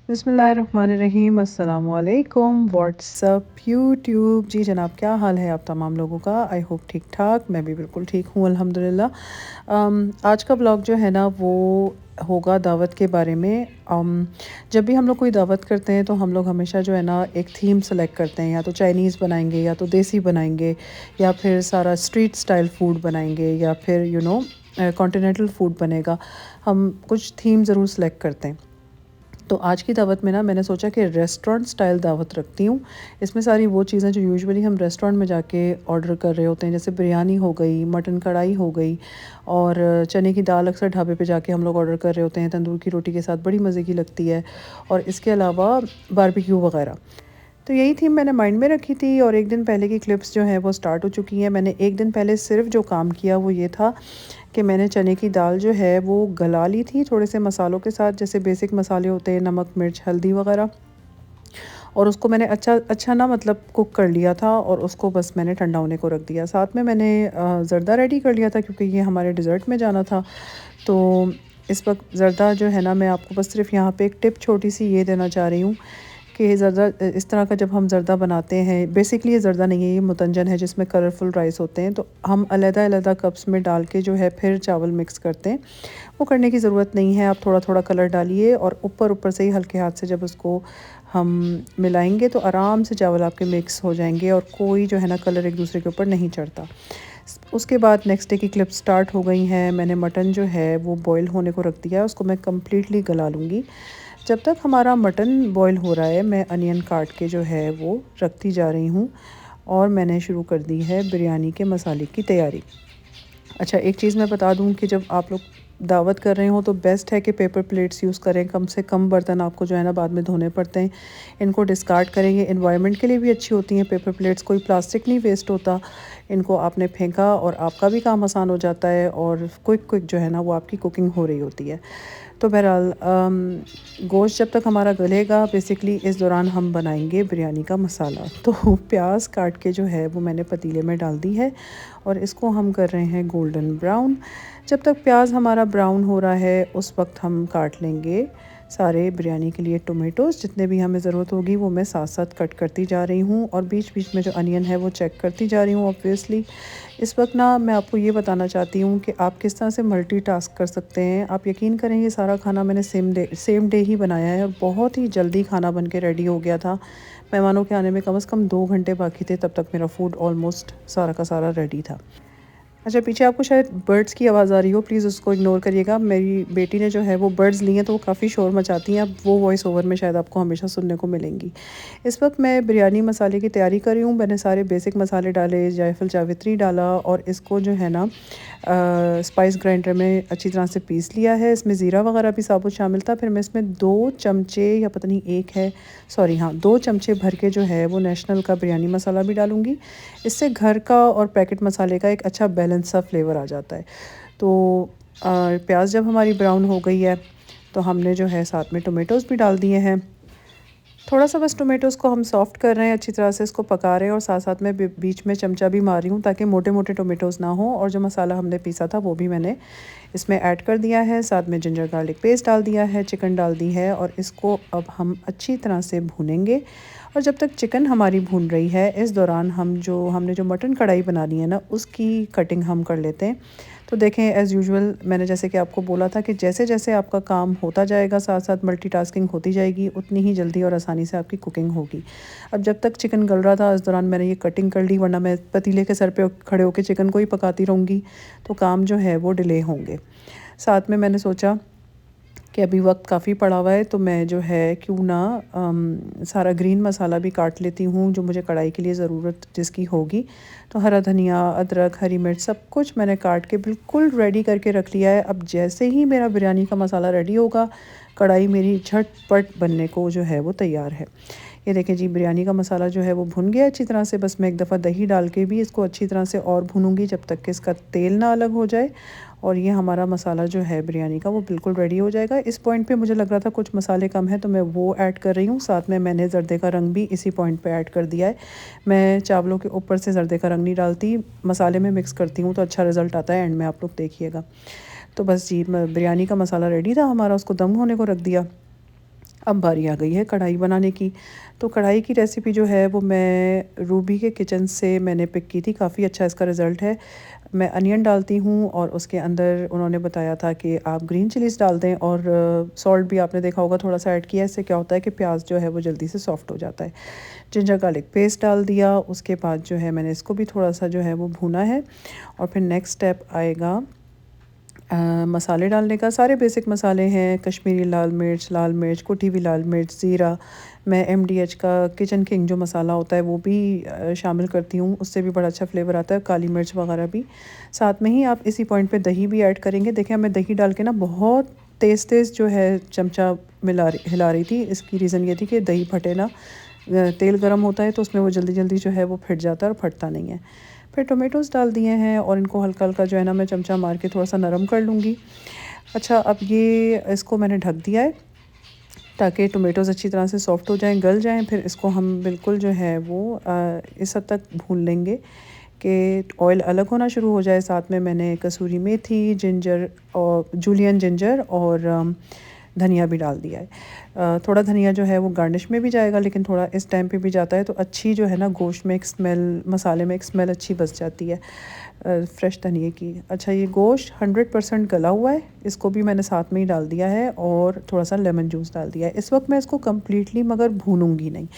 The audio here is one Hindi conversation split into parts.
बिस्मिल्लाहिर्रहमानिर्रहीम अस्सलाम वालेकुम व्हाट्सअप यूट्यूब। जी जनाब, क्या हाल है आप तमाम लोगों का? आई होप ठीक ठाक। मैं भी बिल्कुल ठीक हूँ अल्हम्दुलिल्लाह। आज का ब्लॉग जो है ना वो होगा दावत के बारे में। जब भी हम लोग कोई दावत करते हैं तो हम लोग हमेशा जो है ना एक थीम सेलेक्ट करते हैं, या तो चाइनीज़ बनाएंगे या तो देसी बनाएंगे या फिर सारा स्ट्रीट स्टाइल फूड बनाएंगे या फिर कॉन्टिनेंटल फूड बनेगा। हम कुछ थीम ज़रूर सेलेक्ट करते हैं। तो आज की दावत में ना मैंने सोचा कि रेस्टोरेंट स्टाइल दावत रखती हूँ। इसमें सारी वो चीज़ें जो यूजुअली हम रेस्टोरेंट में जाके ऑर्डर कर रहे होते हैं, जैसे बिरयानी हो गई, मटन कढ़ाई हो गई, और चने की दाल अक्सर ढाबे पे जाके हम लोग ऑर्डर कर रहे होते हैं, तंदूर की रोटी के साथ बड़ी मज़े की लगती है। और इसके अलावा बारबेक्यू वगैरह। तो यही थीम मैंने माइंड में रखी थी, और एक दिन पहले की क्लिप्स जो हैं वो स्टार्ट हो चुकी हैं। मैंने एक दिन पहले सिर्फ जो काम किया वो ये था कि मैंने चने की दाल जो है वो गला ली थी थोड़े से मसालों के साथ, जैसे बेसिक मसाले होते हैं, नमक मिर्च हल्दी वगैरह। और उसको मैंने अच्छा अच्छा ना मतलब कुक कर लिया था, और उसको बस मैंने ठंडा होने को रख दिया। साथ में मैंने ज़र्दा रेडी कर लिया था क्योंकि ये हमारे डिज़र्ट में जाना था। तो इस वक्त ज़र्दा जो है ना, मैं आपको बस सिर्फ यहाँ पे एक टिप छोटी सी ये देना चाह रही हूँ कि ज़र्दा इस तरह का जब हम ज़र्दा बनाते हैं, बेसिकली ये ज़र्दा नहीं है, ये मुतंजन है जिसमें कलरफुल राइस होते हैं। तो हम अलग-अलग कप्स में डाल के जो है फिर चावल मिक्स करते हैं। वो करने की ज़रूरत नहीं है, आप थोड़ा थोड़ा कलर डालिए और ऊपर ऊपर से ही हल्के हाथ से जब उसको हम मिलाएंगे तो आराम से चावल आपके मिक्स हो जाएंगे, और कोई जो है ना कलर एक दूसरे के ऊपर नहीं चढ़ता। उसके बाद नेक्स्ट डे की क्लिप स्टार्ट हो गई हैं। मैंने मटन जो है वो बॉईल होने को रख दिया है, उसको मैं कम्प्लीटली गला लूँगी। जब तक हमारा मटन बॉईल हो रहा है, मैं अनियन काट के जो है वो रखती जा रही हूँ, और मैंने शुरू कर दी है बिरयानी के मसाले की तैयारी। अच्छा, एक चीज़ मैं बता दूँ कि जब आप लोग दावत कर रहे हो तो बेस्ट है कि पेपर प्लेट्स यूज़ करें। कम से कम बर्तन आपको जो है ना बाद में धोने पड़ते हैं। इनको डिस्कार्ड करेंगे, एनवायरनमेंट के लिए भी अच्छी होती हैं पेपर प्लेट्स, कोई प्लास्टिक नहीं वेस्ट होता। इनको आपने फेंका और आपका भी काम आसान हो जाता है, और क्विक क्विक जो है ना वो आपकी कुकिंग हो रही होती है। तो बहरहाल गोश्त जब तक हमारा गलेगा, बेसिकली इस दौरान हम बनाएंगे बिरयानी का मसाला। तो प्याज काट के जो है वो मैंने पतीले में डाल दी है, और इसको हम कर रहे हैं गोल्डन ब्राउन। जब तक प्याज हमारा ब्राउन हो रहा है उस वक्त हम काट लेंगे सारे बिरयानी के लिए टोमेटोज़। जितने भी हमें ज़रूरत होगी वो मैं साथ साथ कट करती जा रही हूँ, और बीच बीच में जो अनियन है वो चेक करती जा रही हूँ ऑब्वियसली। इस वक्त ना मैं आपको ये बताना चाहती हूँ कि आप किस तरह से मल्टीटास्क कर सकते हैं। आप यकीन करें, ये सारा खाना मैंने सेम डे ही बनाया है, और बहुत ही जल्दी खाना बन के रेडी हो गया था। मेहमानों के आने में कम से कम 2 घंटे बाकी थे, तब तक मेरा फूड ऑलमोस्ट सारा का सारा रेडी था। अच्छा, पीछे आपको शायद बर्ड्स की आवाज़ आ रही हो, प्लीज़ उसको इग्नोर करिएगा। मेरी बेटी ने जो है वो बर्ड्स लिए हैं तो वो काफ़ी शोर मचाती हैं। अब वो वॉइस ओवर में शायद आपको हमेशा सुनने को मिलेंगी। इस वक्त मैं बिरयानी मसाले की तैयारी कर रही हूँ। मैंने सारे बेसिक मसाले डाले, जायफल जावित्री डाला, और इसको जो है ना स्पाइस ग्राइंडर में अच्छी तरह से पीस लिया है। इसमें ज़ीरा वगैरह भी साबुत शामिल था। फिर मैं इसमें 2 चमचे, या पता नहीं एक है, सॉरी हाँ 2 चमचे भर के जो है वो नेशनल का बिरयानी मसाला भी डालूँगी। इससे घर का और पैकेट मसाले का एक अच्छा बैलेंस सा फ्लेवर आ जाता है। तो प्याज जब हमारी ब्राउन हो गई है तो हमने जो है साथ में टोमेटोज़ भी डाल दिए हैं। थोड़ा सा बस टोमेटोज़ को हम सॉफ़्ट कर रहे हैं, अच्छी तरह से इसको पका रहे हैं, और साथ साथ में बीच में चमचा भी मार रही हूँ ताकि मोटे मोटे टोमेटोज़ ना हो। और जो मसाला हमने पीसा था वो भी मैंने इसमें ऐड कर दिया है। साथ में जिंजर गार्लिक पेस्ट डाल दिया है, चिकन डाल दी है, और इसको अब हम अच्छी तरह से भूनेंगे। और जब तक चिकन हमारी भून रही है, इस दौरान हमने जो मटन कढ़ाई बनानी है ना उसकी कटिंग हम कर लेते हैं। तो देखें, एज़ यूजुअल मैंने जैसे कि आपको बोला था कि जैसे जैसे आपका काम होता जाएगा, साथ साथ मल्टीटास्किंग होती जाएगी, उतनी ही जल्दी और आसानी से आपकी कुकिंग होगी। अब जब तक चिकन गल रहा था, इस दौरान मैंने ये कटिंग कर ली, वरना मैं पतीले के सर पे खड़े होकर चिकन को ही पकाती रहूँगी तो काम जो है वो डिले होंगे। साथ में मैंने सोचा कि अभी वक्त काफ़ी पड़ा हुआ है, तो मैं जो है क्यों ना सारा ग्रीन मसाला भी काट लेती हूँ जो मुझे कढ़ाई के लिए ज़रूरत जिसकी होगी। तो हरा धनिया, अदरक, हरी मिर्च सब कुछ मैंने काट के बिल्कुल रेडी करके रख लिया है। अब जैसे ही मेरा बिरयानी का मसाला रेडी होगा, कढ़ाई मेरी झटपट बनने को जो है वो तैयार है। ये देखें जी, बिरयानी का मसाला जो है वो भुन गया अच्छी तरह से। बस मैं एक दफ़ा दही डाल के भी इसको अच्छी तरह से और भूनूंगी जब तक कि इसका तेल ना अलग हो जाए, और ये हमारा मसाला जो है बिरयानी का वो बिल्कुल रेडी हो जाएगा। इस पॉइंट पे मुझे लग रहा था कुछ मसाले कम हैं तो मैं वो ऐड कर रही हूँ। साथ में मैंने ज़र्दे का रंग भी इसी पॉइंट पे ऐड कर दिया है। मैं चावलों के ऊपर से ज़र्दे का रंग नहीं डालती, मसाले में मिक्स करती हूँ तो अच्छा रिज़ल्ट आता है। एंड में आप लोग देखिएगा। तो बस जी, बिरयानी का मसाला रेडी था हमारा, उसको दम होने को रख दिया। अब बारी आ गई है कढ़ाई बनाने की। तो कढ़ाई की रेसिपी जो है वो मैं रूबी के किचन से मैंने पिक की थी, काफ़ी अच्छा इसका रिज़ल्ट है। मैं अनियन डालती हूँ और उसके अंदर उन्होंने बताया था कि आप ग्रीन चिलीज़ डाल दें और सॉल्ट भी आपने देखा होगा थोड़ा सा ऐड किया। इससे क्या होता है कि प्याज जो है वो जल्दी से सॉफ्ट हो जाता है। जिंजर गार्लिक पेस्ट डाल दिया। उसके बाद जो है मैंने इसको भी थोड़ा सा जो है वो भूना है। और फिर नेक्स्ट स्टेप आएगा मसाले डालने का। सारे बेसिक मसाले हैं, कश्मीरी लाल मिर्च, कुटी हुई लाल मिर्च, ज़ीरा। मैं एमडीएच का किचन किंग जो मसाला होता है वो भी शामिल करती हूँ, उससे भी बड़ा अच्छा फ्लेवर आता है। काली मिर्च वगैरह भी साथ में ही। आप इसी पॉइंट पे दही भी ऐड करेंगे। देखिए मैं दही डाल के ना बहुत तेज़ तेज़ जो है चमचा हिला रही थी। इसकी रीज़न ये थी कि दही फटे ना। तेल गर्म होता है तो उसमें वो जल्दी जल्दी जो है वो फिट जाता है और फटता नहीं है। फिर टोमेटोज़ डाल दिए हैं और इनको हल्का हल्का जो है ना मैं चमचा मार के थोड़ा सा नरम कर लूँगी। अच्छा, अब ये इसको मैंने ढक दिया है ताकि टोमेटोज़ अच्छी तरह से सॉफ्ट हो जाएं, गल जाएं। फिर इसको हम बिल्कुल जो है वो इस हद तक भून लेंगे कि ऑयल अलग होना शुरू हो जाए। साथ में मैंने कसूरी मेथी, जिंजर और जूलियन जिंजर और धनिया भी डाल दिया है। थोड़ा धनिया जो है वो गार्निश में भी जाएगा, लेकिन थोड़ा इस टाइम पे भी जाता है तो अच्छी जो है ना गोश्त में एक स्मेल, मसाले में एक स्मेल अच्छी बस जाती है फ़्रेश धनिए की। अच्छा, ये गोश्त 100% गला हुआ है, इसको भी मैंने साथ में ही डाल दिया है और थोड़ा सा लेमन जूस डाल दिया है। इस वक्त मैं इसको कम्प्लीटली मगर भूनूंगी नहीं।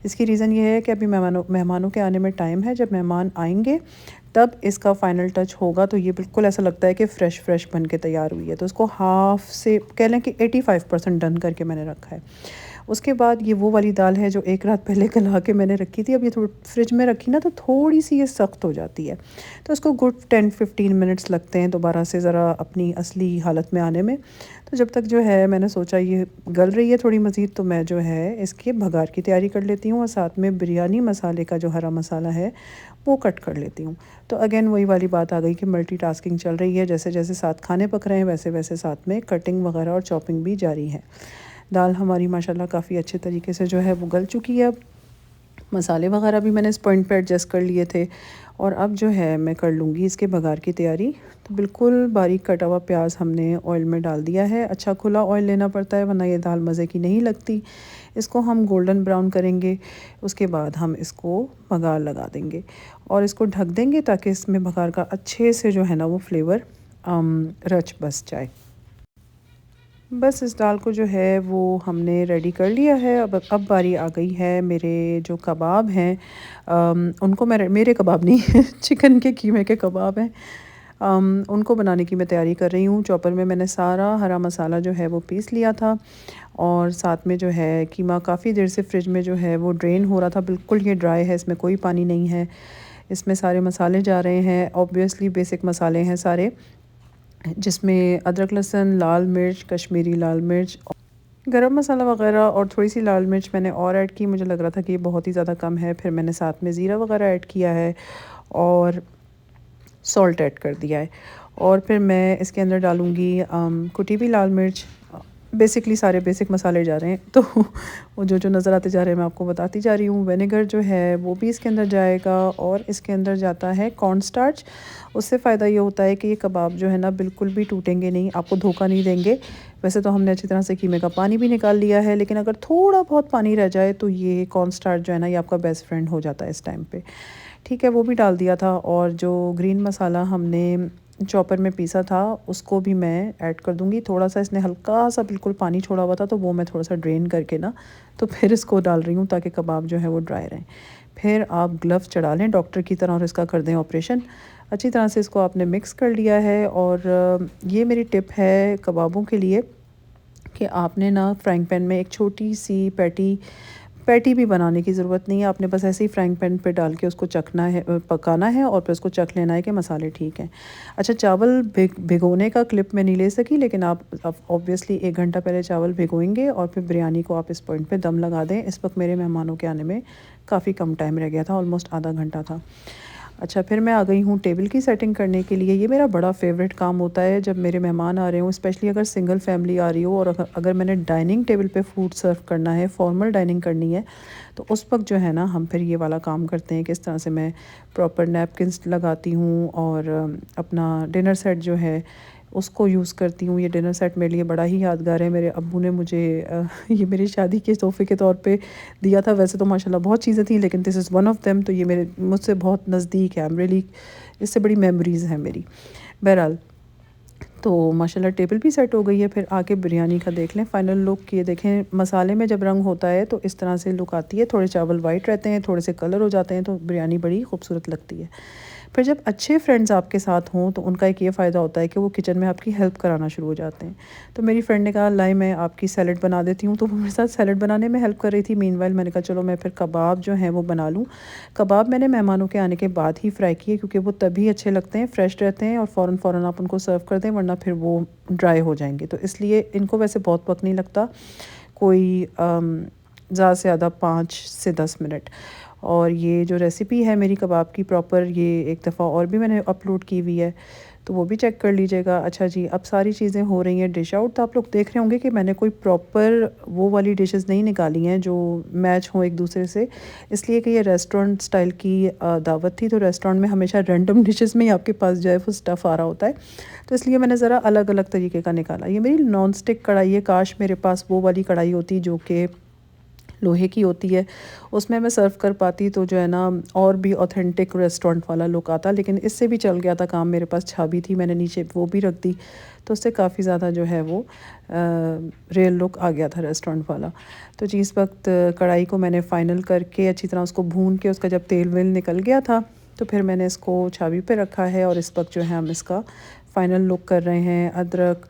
इसकी रीज़न ये है कि अभी मेहमानों के आने में टाइम है। जब मेहमान आएंगे तब इसका फ़ाइनल टच होगा तो ये बिल्कुल ऐसा लगता है कि फ़्रेश बन के तैयार हुई है। तो इसको हाफ़ से कह लें कि 85% डन करके मैंने रखा है। उसके बाद ये वो वाली दाल है जो एक रात पहले गला के मैंने रखी थी। अब ये थोड़ी फ्रिज में रखी ना तो थोड़ी सी ये सख्त हो जाती है, तो इसको गुड 10-15 मिनट्स लगते हैं दोबारा से ज़रा अपनी असली हालत में आने में। तो जब तक जो है मैंने सोचा ये गल रही है थोड़ी मज़ीद, तो मैं जो है इसके भगार की तैयारी कर लेती हूँ और साथ में बिरयानी मसाले का जो हरा मसाला है वो कट कर लेती हूँ। तो अगेन वही वाली बात आ गई कि मल्टीटास्किंग चल रही है। जैसे जैसे साथ खाने पक रहे हैं वैसे वैसे साथ में कटिंग वगैरह और चॉपिंग भी जारी है। दाल हमारी माशाल्लाह काफ़ी अच्छे तरीके से जो है वो गल चुकी है। अब मसाले वगैरह भी मैंने इस पॉइंट पे एडजस्ट कर लिए थे और अब जो है मैं कर लूँगी इसके बघार की तैयारी। तो बिल्कुल बारीक कटा हुआ प्याज हमने ऑयल में डाल दिया है। अच्छा खुला ऑयल लेना पड़ता है वरना ये दाल मज़े की नहीं लगती। इसको हम गोल्डन ब्राउन करेंगे, उसके बाद हम इसको बघार लगा देंगे और इसको ढक देंगे ताकि इसमें बघार का अच्छे से जो है ना वो फ्लेवर रच बस जाए। बस इस दाल को जो है वो हमने रेडी कर लिया है। अब बारी आ गई है मेरे जो कबाब हैं, उनको मैं मेरे कबाब नहीं चिकन के कीमे के कबाब हैं। उनको बनाने की मैं तैयारी कर रही हूँ। चॉपर में मैंने सारा हरा मसाला जो है वो पीस लिया था और साथ में जो है कीमा काफ़ी देर से फ्रिज में जो है वो ड्रेन हो रहा था। बिल्कुल ये ड्राई है, इसमें कोई पानी नहीं है। इसमें सारे मसाले जा रहे हैं, ऑब्वियसली बेसिक मसाले हैं सारे, जिसमें अदरक लहसुन, लाल मिर्च, कश्मीरी लाल मिर्च, गरम मसाला वगैरह और थोड़ी सी लाल मिर्च मैंने और ऐड की। मुझे लग रहा था कि ये बहुत ही ज़्यादा कम है। फिर मैंने साथ में ज़ीरा वगैरह ऐड किया है और सॉल्ट ऐड कर दिया है। और फिर मैं इसके अंदर डालूँगी कुटी हुई लाल मिर्च। बेसिकली सारे बेसिक मसाले जा रहे हैं तो वो जो जो नज़र आते जा रहे हैं मैं आपको बताती जा रही हूँ। विनेगर जो है वो भी इसके अंदर जाएगा और इसके अंदर जाता है कॉर्न स्टार्च। उससे फ़ायदा ये होता है कि ये कबाब जो है ना बिल्कुल भी टूटेंगे नहीं, आपको धोखा नहीं देंगे। वैसे तो हमने अच्छी तरह से कीमे का पानी भी निकाल लिया है, लेकिन अगर थोड़ा बहुत पानी रह जाए तो ये कॉर्न स्टार्च जो है ना ये आपका बेस्ट फ्रेंड हो जाता है इस टाइम पे। ठीक है, वो भी डाल दिया था और जो ग्रीन मसाला हमने चॉपर में पीसा था उसको भी मैं ऐड कर दूँगी। थोड़ा सा इसने हल्का सा बिल्कुल पानी छोड़ा हुआ था तो वो मैं थोड़ा सा ड्रेन करके ना तो फिर इसको डाल रही हूँ ताकि कबाब जो है वो ड्राई रहें। फिर आप ग्लव्स चढ़ा लें डॉक्टर की तरह और इसका कर दें ऑपरेशन। अच्छी तरह से इसको आपने मिक्स कर लिया है। और ये मेरी टिप है कबाबों के लिए कि आपने ना फ्राइंग पैन में एक छोटी सी पैटी भी बनाने की ज़रूरत नहीं है। आपने बस ऐसे ही फ्राइंग पैन पे डाल के उसको चखना है, पकाना है और फिर उसको चख लेना है कि मसाले ठीक हैं। अच्छा, चावल भिगोने का क्लिप मैं नहीं ले सकी, लेकिन आप ऑब्वियसली 1 घंटा पहले चावल भिगोएंगे और फिर बिरयानी को आप इस पॉइंट पे दम लगा दें। इस वक्त मेरे मेहमानों के आने में काफ़ी कम टाइम रह गया था, ऑलमोस्ट आधा घंटा था। अच्छा, फिर मैं आ गई हूँ टेबल की सेटिंग करने के लिए। ये मेरा बड़ा फ़ेवरेट काम होता है जब मेरे मेहमान आ रहे हों, स्पेशली अगर सिंगल फैमिली आ रही हो और अगर मैंने डाइनिंग टेबल पे फूड सर्व करना है, फॉर्मल डाइनिंग करनी है, तो उस वक्त जो है ना हम फिर ये वाला काम करते हैं। किस तरह से मैं प्रॉपर नैपकिन्स लगाती हूँ और अपना डिनर सेट जो है उसको यूज़ करती हूँ। ये डिनर सेट मेरे लिए बड़ा ही यादगार है। मेरे अब्बू ने मुझे ये मेरी शादी के तोहफ़े के तौर पे दिया था। वैसे तो माशाल्लाह बहुत चीज़ें थी, लेकिन this is one of them. तो ये मेरे मुझसे बहुत नज़दीक है। आई एम रियली, इससे बड़ी मेमोरीज़ हैं मेरी। बहरहाल, तो माशाल्लाह टेबल भी सेट हो गई है। फिर आके बिरयानी का देख लें फाइनल लुक। ये देखें, मसाले में जब रंग होता है तो इस तरह से लुक आती है। थोड़े चावल वाइट रहते हैं, थोड़े से कलर हो जाते हैं, तो बिरयानी बड़ी खूबसूरत लगती है। फिर जब अच्छे फ्रेंड्स आपके साथ हों तो उनका एक ये फ़ायदा होता है कि वो किचन में आपकी हेल्प कराना शुरू हो जाते हैं। तो मेरी फ्रेंड ने कहा लाई मैं आपकी सैलड बना देती हूँ, तो वो मेरे साथ सैलड बनाने में हेल्प कर रही थी। मीनवाइल मैंने कहा चलो मैं फिर कबाब जो हैं वो बना लूँ। कबाब मैंने मेहमानों के आने के बाद ही फ्राई किए, क्योंकि वो तभी अच्छे लगते हैं, फ्रेश रहते हैं और फ़ौरन आप उनको सर्व कर दें, वरना फिर वो ड्राई हो जाएंगे। तो इसलिए इनको वैसे बहुत वक्त नहीं लगता, कोई ज़्यादा से ज़्यादा 5 से 10 मिनट। और ये जो रेसिपी है मेरी कबाब की प्रॉपर, ये एक दफ़ा और भी मैंने अपलोड की हुई है, तो वो भी चेक कर लीजिएगा। अच्छा जी, अब सारी चीज़ें हो रही हैं डिश आउट। तो आप लोग देख रहे होंगे कि मैंने कोई प्रॉपर वो वाली डिशेस नहीं निकाली हैं जो मैच हों एक दूसरे से, इसलिए कि ये रेस्टोरेंट स्टाइल की दावत थी। तो रेस्टोरेंट में हमेशा रैंडम डिशेस में ही आपके पास जो है वो स्टफ़ आ रहा होता है, तो इसलिए मैंने ज़रा अलग अलग तरीके का निकाला। ये मेरी नॉन स्टिक कढ़ाई है। काश मेरे पास वो वाली कढ़ाई होती जो कि लोहे की होती है, उसमें मैं सर्व कर पाती, तो जो है ना और भी ऑथेंटिक रेस्टोरेंट वाला लुक आता। लेकिन इससे भी चल गया था काम, मेरे पास छाबी थी, मैंने नीचे वो भी रख दी, तो उससे काफ़ी ज़्यादा जो है वो रियल लुक आ गया था रेस्टोरेंट वाला। तो जी, इस वक्त कढ़ाई को मैंने फ़ाइनल करके अच्छी तरह उसको भून के, उसका जब तेल वेल निकल गया था, तो फिर मैंने इसको छाबी पे रखा है। और इस वक्त जो है हम इसका फ़ाइनल लुक कर रहे हैं। अदरक,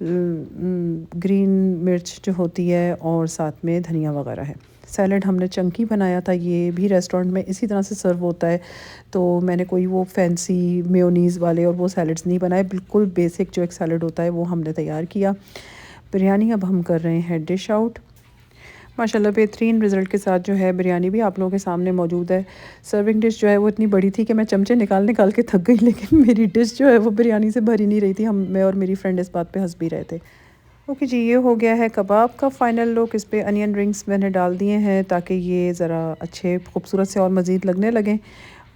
ग्रीन मिर्च जो होती है, और साथ में धनिया वगैरह है। सैलड हमने चंकी बनाया था, ये भी रेस्टोरेंट में इसी तरह से सर्व होता है। तो मैंने कोई वो फैंसी मेयोनीज़ वाले और वो सैलड्स नहीं बनाए, बिल्कुल बेसिक जो एक सैलड होता है वो हमने तैयार किया। बिरयानी अब हम कर रहे हैं डिश आउट। माशाल्लाह बेहतरीन रिज़ल्ट के साथ जो है बिरयानी भी आप लोगों के सामने मौजूद है। सर्विंग डिश जो है वो इतनी बड़ी थी कि मैं चमचे निकाल निकाल के थक गई, लेकिन मेरी डिश जो है वो बिरयानी से भरी नहीं रही थी। मैं और मेरी फ्रेंड इस बात पे हंस भी रहे थे। ओके जी, ये हो गया है कबाब का फ़ाइनल लुक। इस पे अनियन रिंग्स मैंने डाल दिए हैं ताकि ये ज़रा अच्छे खूबसूरत से और मज़ीद लगने लगें।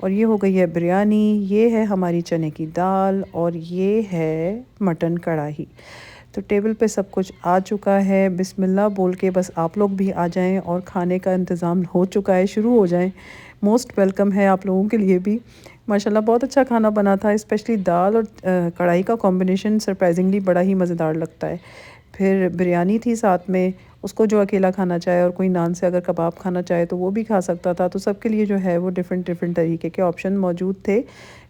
और ये हो गई है बिरयानी, ये है हमारी चने की दाल, और ये है मटन कढ़ाई। तो टेबल पे सब कुछ आ चुका है। बिस्मिल्लाह बोल के बस आप लोग भी आ जाएं, और खाने का इंतज़ाम हो चुका है, शुरू हो जाएं। मोस्ट वेलकम है आप लोगों के लिए भी। माशाल्लाह बहुत अच्छा खाना बना था, स्पेशली दाल और कढ़ाई का कॉम्बिनेशन सरप्राइजिंगली बड़ा ही मज़ेदार लगता है। फिर बिरयानी थी साथ में, उसको जो अकेला खाना चाहे और कोई नान से अगर कबाब खाना चाहे तो वो भी खा सकता था। तो सबके लिए जो है वो डिफ़रेंट डिफ़रेंट तरीके के ऑप्शन मौजूद थे।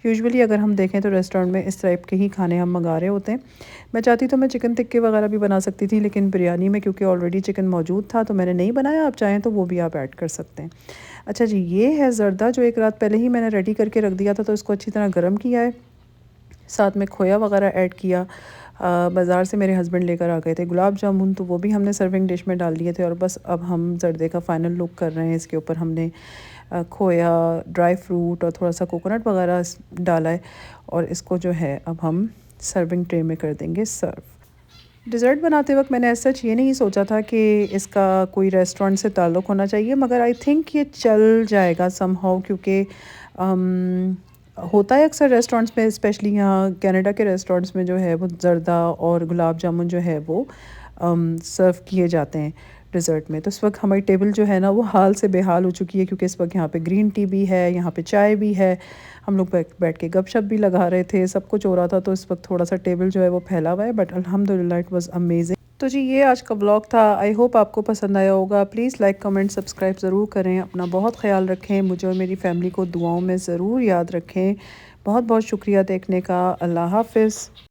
यूजुअली अगर हम देखें तो रेस्टोरेंट में इस टाइप के ही खाने हम मंगा रहे होते हैं। मैं चाहती तो मैं चिकन टिक्के वगैरह भी बना सकती थी, लेकिन बिरयानी में क्योंकि ऑलरेडी चिकन मौजूद था तो मैंने नहीं बनाया। आप चाहें तो वो भी आप ऐड कर सकते हैं। अच्छा जी, ये है ज़र्दा जो एक रात पहले ही मैंने रेडी करके रख दिया था, तो इसको अच्छी तरह गर्म किया है, साथ में खोया वगैरह ऐड किया। बाज़ार से मेरे हस्बैंड लेकर आ गए थे गुलाब जामुन, तो वो भी हमने सर्विंग डिश में डाल दिए थे। और बस अब हम ज़र्दे का फ़ाइनल लुक कर रहे हैं। इसके ऊपर हमने खोया, ड्राई फ्रूट और थोड़ा सा कोकोनट वगैरह डाला है, और इसको जो है अब हम सर्विंग ट्रे में कर देंगे सर्व। डिज़र्ट बनाते वक्त मैंने ऐसा ये नहीं सोचा था कि इसका कोई रेस्टोरेंट से ताल्लुक़ होना चाहिए, मगर आई थिंक ये चल जाएगा समहाउ, क्योंकि होता है अक्सर रेस्टोरेंट्स में, स्पेशली यहाँ कनाडा के रेस्टोरेंट्स में जो है वो ज़र्दा और गुलाब जामुन जो है वो सर्व किए जाते हैं डिज़र्ट में। तो इस वक्त हमारी टेबल जो है ना वो हाल से बेहाल हो चुकी है, क्योंकि इस वक्त यहाँ पे ग्रीन टी भी है, यहाँ पे चाय भी है, हम लोग बैठ के गपशप भी लगा रहे थे, सब कुछ हो रहा था। तो इस वक्त थोड़ा सा टेबल जो है वो फैला हुआ है, बट अल्हम्दुलिल्लाह इट वाज़ अमेजिंग। तो जी, ये आज का ब्लॉग था। आई होप आपको पसंद आया होगा। प्लीज़ लाइक, कमेंट, सब्सक्राइब ज़रूर करें। अपना बहुत ख्याल रखें, मुझे और मेरी फैमिली को दुआओं में ज़रूर याद रखें। बहुत बहुत शुक्रिया देखने का। अल्लाह हाफ़िज़।